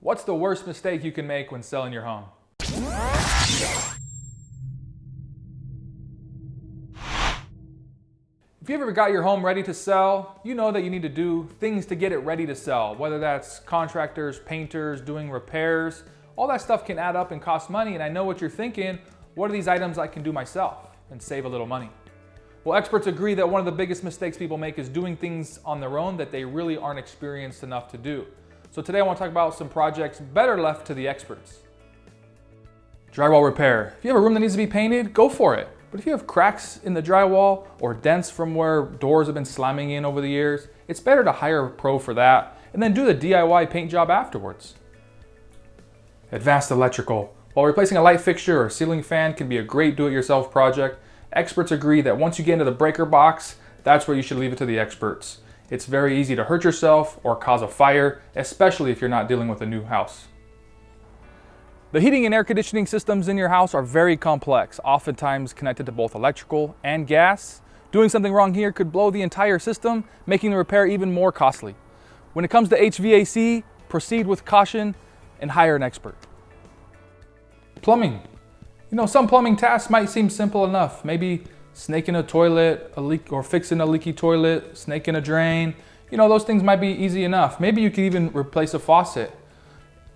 What's the worst mistake you can make when selling your home? If you ever got your home ready to sell, you know that you need to do things to get it ready to sell, whether that's contractors, painters, doing repairs. All that stuff can add up and cost money, and I know what you're thinking, what are these items I can do myself and save a little money? Well, experts agree that one of the biggest mistakes people make is doing things on their own that they really aren't experienced enough to do. So today I want to talk about some projects better left to the experts. Drywall repair. If you have a room that needs to be painted, go for it. But if you have cracks in the drywall or dents from where doors have been slamming in over the years, it's better to hire a pro for that and then do the DIY paint job afterwards. Advanced electrical. While replacing a light fixture or ceiling fan can be a great do-it-yourself project, experts agree that once you get into the breaker box, that's where you should leave it to the experts. It's very easy to hurt yourself or cause a fire, especially if you're not dealing with a new house. The heating and air conditioning systems in your house are very complex, oftentimes connected to both electrical and gas. Doing something wrong here could blow the entire system, making the repair even more costly. When it comes to HVAC, proceed with caution and hire an expert. Plumbing. You know, some plumbing tasks might seem simple enough. Maybe snaking a toilet, a leak, or fixing a leaky toilet, snaking a drain. You know, those things might be easy enough. Maybe you could even replace a faucet.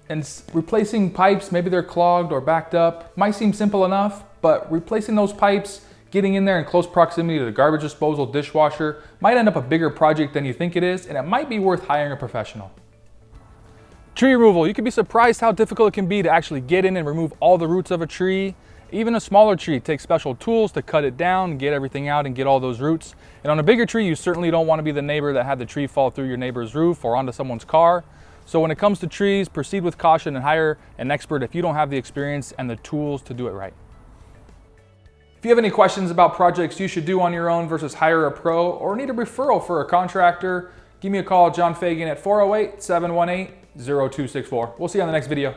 And replacing pipes, maybe they're clogged or backed up, might seem simple enough, but replacing those pipes, getting in there in close proximity to the garbage disposal, dishwasher, might end up a bigger project than you think it is, and it might be worth hiring a professional. Tree removal. You can be surprised how difficult it can be to actually get in and remove all the roots of a tree. Even a smaller tree takes special tools to cut it down, get everything out and get all those roots. And on a bigger tree, you certainly don't want to be the neighbor that had the tree fall through your neighbor's roof or onto someone's car. So when it comes to trees, proceed with caution and hire an expert if you don't have the experience and the tools to do it right. If you have any questions about projects you should do on your own versus hire a pro, or need a referral for a contractor, give me a call, John Fagan, at 408-718-0264. We'll see you on the next video.